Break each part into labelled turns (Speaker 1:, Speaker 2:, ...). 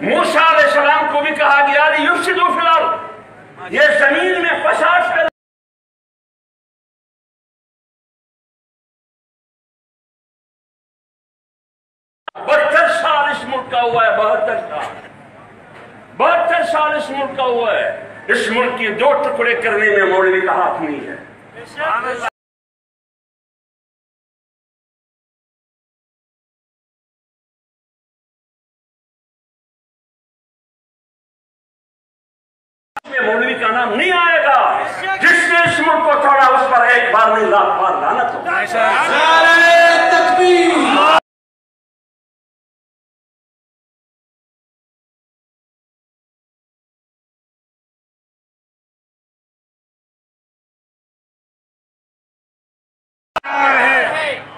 Speaker 1: موسیٰ علیہ السلام کو بھی کہا گیا لیفسدوا فی الارض، یہ زمین میں فساد کر بہتر سال اس ملک کا ہوا ہے، 72 سال اس ملک کا ہوا ہے۔ اس ملک کی 2 ٹکڑے کرنے میں مولوی کا ہاتھ نہیں ہے۔ مولوی کا نام نہیں آئے گا، جس نے اس ملک کو توڑا اس پر ایک بار نہیں 1,00,000 بار لعنت ہو۔
Speaker 2: نعرہ تکبیر!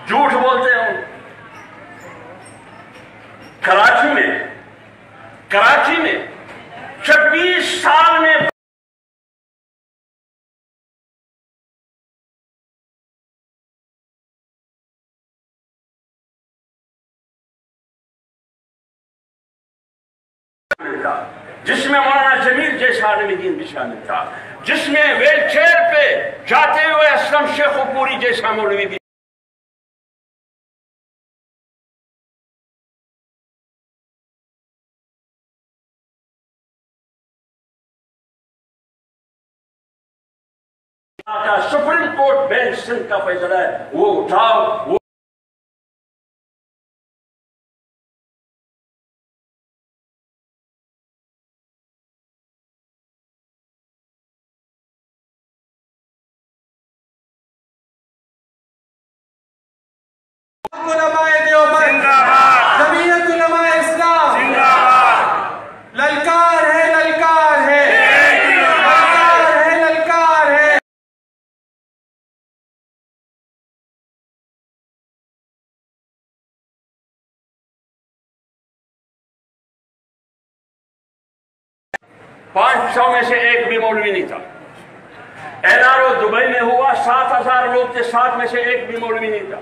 Speaker 1: جھوٹ بولتے ہوں۔ کراچی میں 26 سال میں جس میں مولانا جمیل جیسا عالم دین بھی شامل تھا، جس میں ویل چیئر پہ جاتے ہوئے اسلم شیخ پوری جیسا مولوی بھی سپریم کورٹ بینچ سندھ کا فیصلہ ہے، وہ اٹھاؤ۔
Speaker 2: علماء دیوبند، جمعیت علماء اسلام، للکار ہے، للکار ہے، للکار ہے، للکار ہے۔
Speaker 1: پانچ سو میں سے ایک بھی مولوی نہیں تھا۔ NRO دبئی میں ہوا، 7,000 لوگ تھے، 7 میں سے ایک بھی مولوی نہیں تھا۔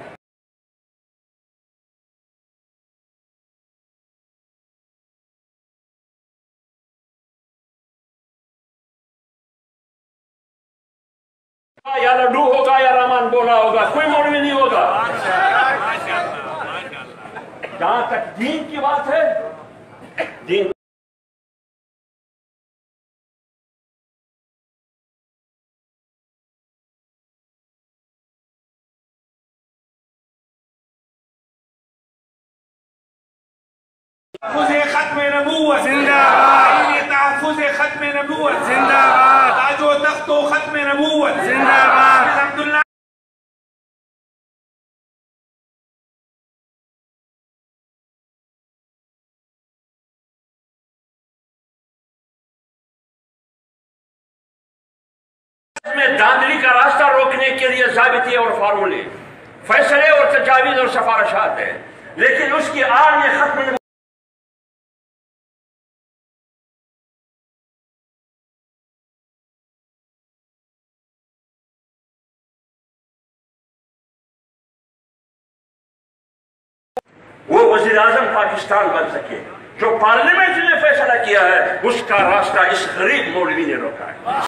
Speaker 1: یا لڈو ہوگا یا رحمان بولا ہوگا، کوئی مولوی نہیں ہوگا۔ جہاں تک دین کی بات ہے، دین
Speaker 2: تحفظ ختم نبوت زندہ باد، تحفظ ختم نبوت زندہ باد، تاج و تخت و ختم نبوت زندہ باد۔ عبداللہ
Speaker 1: میں دھاندلی کا راستہ روکنے کے لیے ضابطے اور فارمولے، فیصلے اور تجاویز اور سفارشات ہیں، لیکن اس کی آڑ میں ختم وہ وزیر اعظم پاکستان بن سکے، جو پارلیمنٹ نے فیصلہ کیا ہے اس کا راستہ اس غریب مولوی نے روکا ہے۔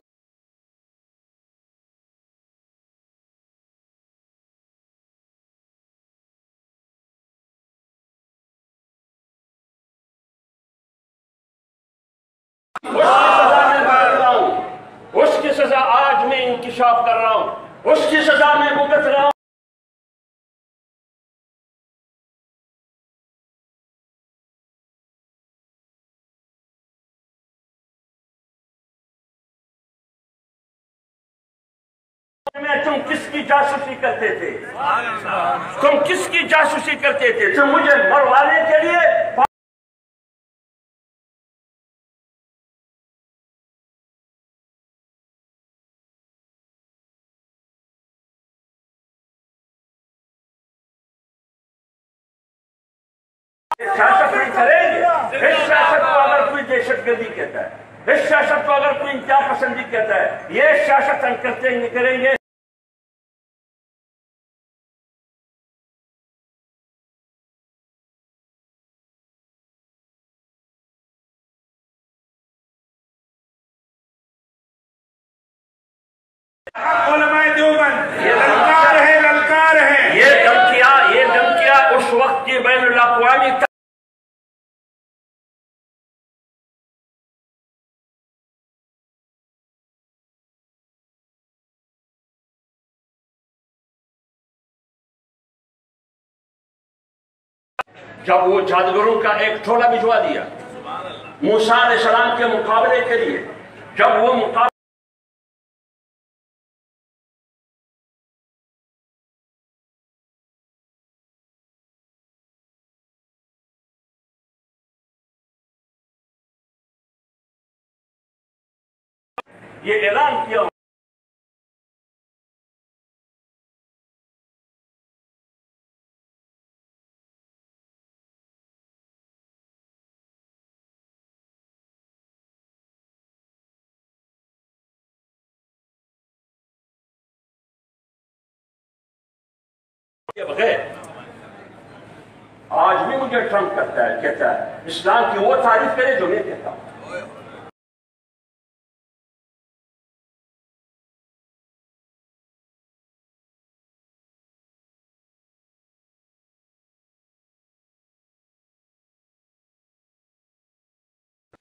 Speaker 1: اس کی سزا آج میں انکشاف کر رہا ہوں، اس کی سزا میں بھگت رہا ہوں۔ تم کس کی جاسوسی کرتے تھے؟ تم کس کی جاسوسی کرتے تھے؟ تم مجھے مروانے کے لیے سیاست نہیں کریں گے۔ اس سیاست کو اگر کوئی دہشت گردی کہتا ہے، اس سیاست کو اگر کوئی انتہا پسندی کہتا ہے، یہ سیاست ہم کریں گے۔
Speaker 2: للکار ہے، للکار ہے.
Speaker 1: یہ دھمکیاں اس وقت کی بین الاقوامی جب وہ جادوگروں کا ایک ٹولہ بھجوا دیا موسیٰ علیہ السلام کے مقابلے کے لیے، جب وہ مقابلے یہ اعلان کیا کے بغیر آج بھی مجھے ٹرمپ کہتا ہے اسلام کی وہ تعریف کرے جو میں کہتا ہوں.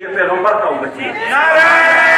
Speaker 1: یہ پیغمبر کا امتی ہے.
Speaker 2: نعرہ